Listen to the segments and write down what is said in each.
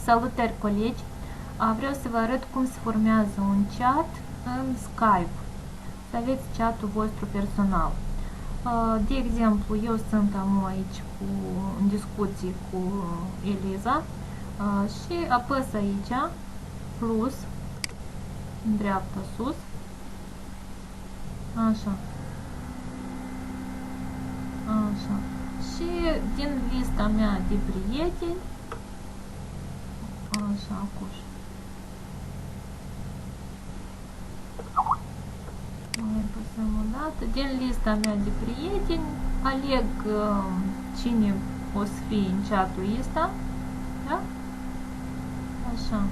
Salutări, colegi! Vreau să vă arăt cum se formează un chat în Skype. Să aveți chatul vostru personal. De exemplu, eu sunt aici în discuții cu Eliza și apăs aici plus în dreapta sus. Așa. Așa. Și din lista mea de prieteni, așa, acuș. Mai apăsăm o dată. Din lista mea de prieteni, aleg cine o să fie în chatul ăsta. Da? Așa.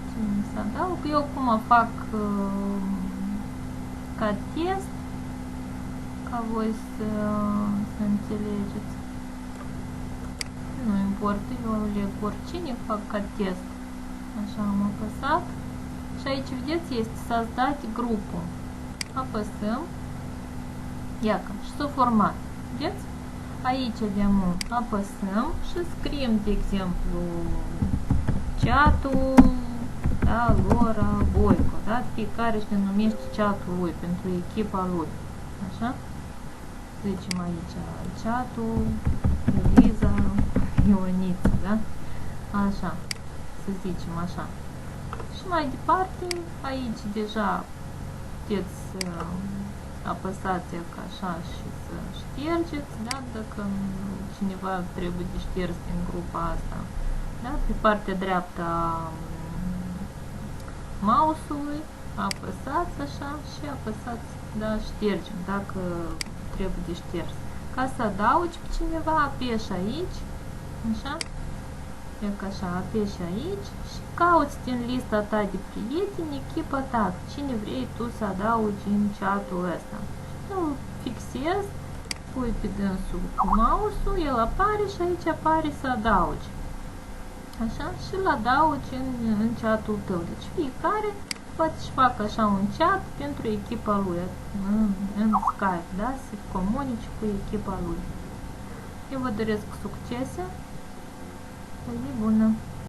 Cine să adaug? Eu acum fac ca test, ca voi să înțelegeți. Nu importă, eu aleg oricine, fac ca test. Așa, am apăsat. Și aici, vedeți, este să dați grupul. Apăsăm. Iacă, și s-a format. Vedeți? Aici apăsăm și scriem, de exemplu, chatul, da, Lora Boico, da? Fiecare își denumește chatul lui pentru echipa lui. Așa? Zicem aici chatul Eliza Ioniță, da? Așa. Să zicem așa. Și mai departe, aici deja puteți să apăsați ca așa și să ștergeți, da? Dacă cineva trebuie de șters din grupa asta. Da? Pe partea dreaptă a mouse-ului apăsați așa și apăsați, da, ștergem, dacă trebuie de șters. Ca să adaugi pe cineva, apeși aici, așa, e ca așa, apeși aici și cauți din lista ta de prieteni echipa ta, cine vrei tu să adaugi în chatul ăsta. Îl fixezi, pui pe dânsul cu mouse-ul, el apare și aici apare să adaugi. Așa, și îl adaugi în chatul tău. Deci fiecare poate să facă așa un chat pentru echipa lui în Skype, da? Să comunice cu echipa lui. Eu vă doresc succese. O zi bună!